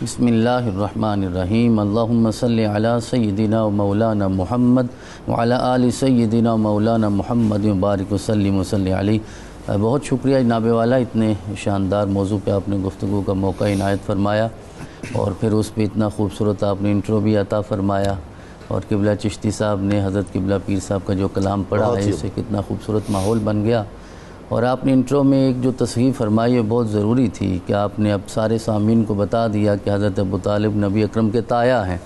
بسم اللہ الرحمن الرحیم اللہم صلی علی سیدنا و مولانا محمد وعلی آل سیدنا و مولانا محمد مبارک وسلم وصلی علیہ۔ بہت شکریہ جناب والا، اتنے شاندار موضوع پہ آپ نے گفتگو کا موقع عنایت فرمایا اور پھر اس پہ اتنا خوبصورت آپ نے انٹرو بھی عطا فرمایا، اور قبلہ چشتی صاحب نے حضرت قبلہ پیر صاحب کا جو کلام پڑھا ہے اس سے کتنا خوبصورت ماحول بن گیا۔ اور آپ نے انٹرو میں ایک جو تصحیح فرمائی ہے بہت ضروری تھی کہ آپ نے اب سارے سامعین کو بتا دیا کہ حضرت ابو طالب نبی اکرم کے تایا ہیں،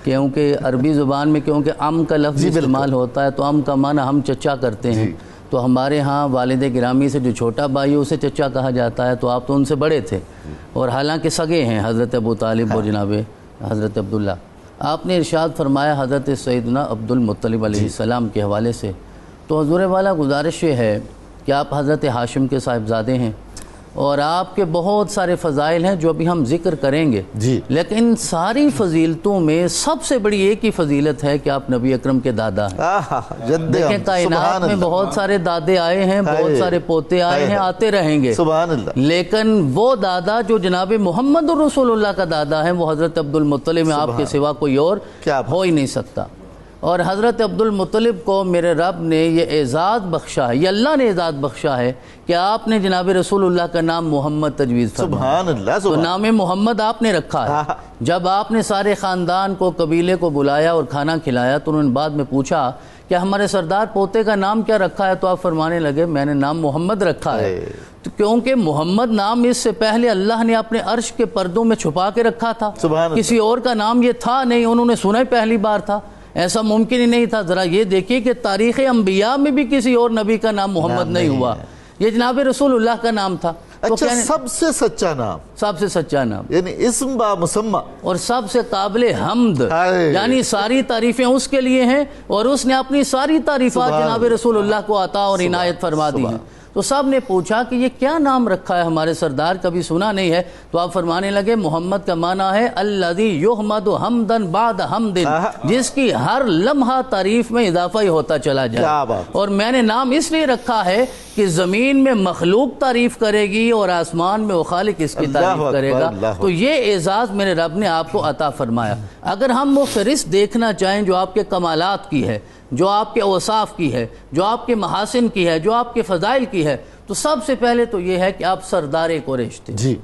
کیونکہ عربی زبان میں کیونکہ ام کا لفظ استعمال ہوتا ہے تو ام کا معنی ہم چچا کرتے ہیں، تو ہمارے ہاں والد گرامی سے جو چھوٹا بھائی ہے اسے چچا کہا جاتا ہے، تو آپ تو ان سے بڑے تھے اور حالانکہ سگے ہیں حضرت ابو طالب اور جناب حضرت عبداللہ۔ آپ نے ارشاد فرمایا حضرت سیدنا عبد المطلب علیہ السلام کے حوالے سے، تو حضور والا گزارش یہ ہے کہ آپ حضرت ہاشم کے صاحبزادے ہیں اور آپ کے بہت سارے فضائل ہیں جو ابھی ہم ذکر کریں گے، لیکن ساری فضیلتوں میں سب سے بڑی ایک ہی فضیلت ہے کہ آپ نبی اکرم کے دادا ہیں۔ دیکھیں کائنات میں بہت سارے دادے آئے ہیں، بہت سارے پوتے آئے ہیں، آتے رہیں گے، لیکن وہ دادا جو جناب محمد رسول اللہ کا دادا ہے وہ حضرت عبد المطلب میں آپ کے سوا کوئی اور ہو ہی نہیں سکتا۔ اور حضرت عبد المطلب کو میرے رب نے یہ اعزاز بخشا ہے، یہ اللہ نے اعزاز بخشا ہے کہ آپ نے جناب رسول اللہ کا نام محمد تجویز فرمایا، تو نام محمد آپ نے رکھا ہے۔ جب آپ نے سارے خاندان کو قبیلے کو بلایا اور کھانا کھلایا تو انہوں نے بعد میں پوچھا کہ ہمارے سردار پوتے کا نام کیا رکھا ہے، تو آپ فرمانے لگے میں نے نام محمد رکھا ہے، کیونکہ محمد نام اس سے پہلے اللہ نے اپنے عرش کے پردوں میں چھپا کے رکھا تھا، کسی اور کا نام یہ تھا نہیں، انہوں نے سنا ہی پہلی بار تھا، ایسا ممکن ہی نہیں تھا۔ ذرا یہ دیکھیے کہ تاریخ انبیاء میں بھی کسی اور نبی کا نام محمد نہیں ہوا، یہ جناب رسول اللہ کا نام تھا۔ اچھا، سب سے سچا نام، سب سے سچا نام، یعنی اسم با مسمہ، اور سب سے قابل حمد، یعنی ساری تعریفیں اس کے لیے ہیں اور اس نے اپنی ساری تعریفات جناب رسول اللہ کو عطا اور عنایت فرما دی ہیں۔ تو سب نے پوچھا کہ یہ کیا نام رکھا ہے، ہمارے سردار کبھی سنا نہیں ہے، تو آپ فرمانے لگے محمد کا معنی ہے الذی یحمد حمدا بعد حمد، جس کی ہر لمحہ تعریف میں اضافہ ہی ہوتا چلا جائے، اور میں نے نام اس لیے رکھا ہے کہ زمین میں مخلوق تعریف کرے گی اور آسمان میں وہ خالق اس کی تعریف کرے گا، تو یہ اعزاز میرے رب نے آپ کو عطا فرمایا۔ اگر ہم وہ فہرست دیکھنا چاہیں جو آپ کے کمالات کی ہے، جو آپ کے اوصاف کی ہے، جو آپ کے محاسن کی ہے، جو آپ کے فضائل کی ہے، تو سب سے پہلے تو یہ ہے کہ آپ سردار قریش تھے۔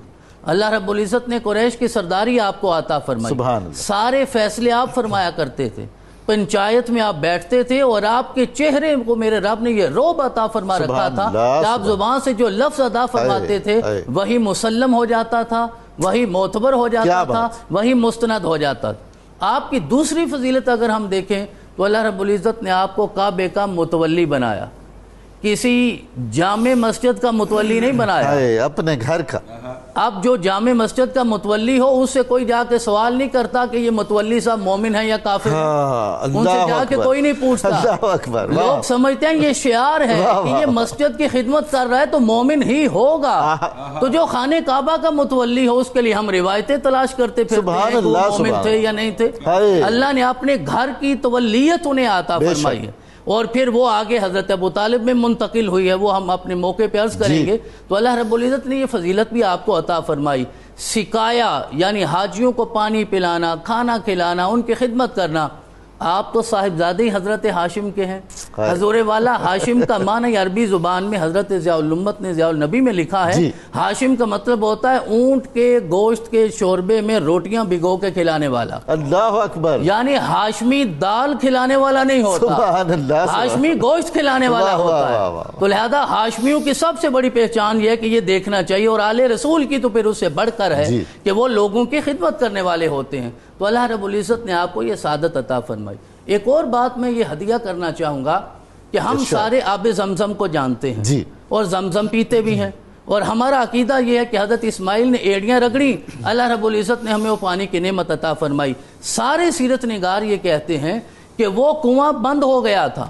اللہ رب العزت نے قریش کی سرداری آپ کو عطا فرمائی، سارے فیصلے آپ فرمایا کرتے تھے، پنچایت میں آپ بیٹھتے تھے اور آپ کے چہرے کو میرے رب نے یہ رعب عطا فرما رکھا تھا کہ آپ زبان سے جو لفظ ادا فرماتے تھے وہی مسلم ہو جاتا تھا، وہی معتبر ہو جاتا تھا، وہی مستند ہو جاتا تھا۔ آپ کی دوسری فضیلت اگر ہم دیکھیں تو اللہ رب العزت نے آپ کو کعبے کا متولی بنایا، کسی جامع مسجد کا متولی نہیں بنایا، اپنے گھر کا۔ اب جو جامع مسجد کا متولی ہو اس سے کوئی جا کے سوال نہیں کرتا کہ یہ متولی صاحب مومن ہے یا کافر ہے، ان سے جا کے کوئی نہیں پوچھتا، لوگ سمجھتے ہیں یہ شعار ہے کہ یہ مسجد کی خدمت کر رہا ہے تو مومن ہی ہوگا، تو جو خانہ کعبہ کا متولی ہو اس کے لیے ہم روایتیں تلاش کرتے پھرتے ہیں کہ وہ مومن تھے یا نہیں تھے۔ اللہ نے اپنے گھر کی تولیت انہیں عطا فرمائی ہے، اور پھر وہ آگے حضرت ابو طالب میں منتقل ہوئی ہے، وہ ہم اپنے موقع پہ عرض کریں گے۔ تو اللہ رب العزت نے یہ فضیلت بھی آپ کو عطا فرمائی، سکایا یعنی حاجیوں کو پانی پلانا، کھانا کھلانا، ان کی خدمت کرنا۔ آپ تو صاحبزادے حضرت ہاشم کے ہیں، حضور والا ہاشم کا معنی عربی زبان میں حضرت ضیاء الامت نے ضیاء النبی میں لکھا ہے، ہاشم کا مطلب ہوتا ہے اونٹ کے گوشت کے شوربے میں روٹیاں بھگو کے کھلانے والا۔ اللہ اکبر، یعنی ہاشمی دال کھلانے والا نہیں ہوتا، ہاشمی گوشت کھلانے والا ہوتا ہے، تو لہذا ہاشمیوں کی سب سے بڑی پہچان یہ ہے کہ یہ دیکھنا چاہیے، اور آل رسول کی تو پھر اس سے بڑھ کر ہے کہ وہ لوگوں کی خدمت کرنے والے ہوتے ہیں۔ تو اللہ رب العزت نے آپ کو یہ سعادت عطا فرمائی۔ ایک اور بات میں یہ ہدیہ کرنا چاہوں گا کہ ہم سارے آب زمزم کو جانتے ہیں اور زمزم پیتے بھی ہیں، اور ہمارا عقیدہ یہ ہے کہ حضرت اسماعیل نے ایڑیاں رگڑی، اللہ رب العزت نے ہمیں وہ پانی کی نعمت عطا فرمائی۔ سارے سیرت نگار یہ کہتے ہیں کہ وہ کنواں بند ہو گیا تھا،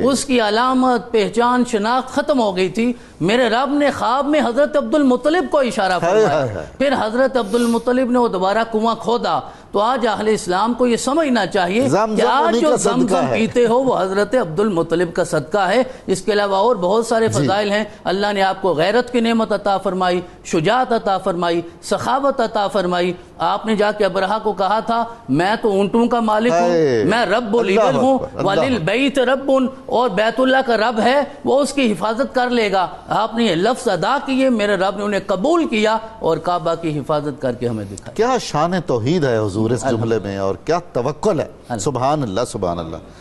اس کی علامت پہچان شناخت ختم ہو گئی تھی، میرے رب نے خواب میں حضرت عبد المطلب کو اشارہ فرمایا، پھر حضرت عبد المطلب نے وہ دوبارہ کنواں کھودا۔ تو آج اہل اسلام کو یہ سمجھنا چاہیے کہ آج جو زمزم پیتے ہو وہ حضرت عبد المطلب کا صدقہ ہے۔ اس کے علاوہ اور بہت سارے فضائل ہیں، اللہ نے آپ کو غیرت کی نعمت عطا فرمائی، شجاعت عطا فرمائی، سخاوت عطا فرمائی، آپ نے جا کے ابرہہ کو کہا تھا میں تو اونٹوں کا مالک ہوں، میں رب الابل ہوں، وللبیت رب، اور بیت اللہ کا رب ہے، وہ اس کی حفاظت کر لے گا۔ آپ نے یہ لفظ ادا کیے، میرے رب نے انہیں قبول کیا اور کعبہ کی حفاظت کر کے ہمیں دکھایا۔ کیا شان توحید ہے حضور اس جملے میں، اور کیا توکل ہے، سبحان اللہ سبحان اللہ۔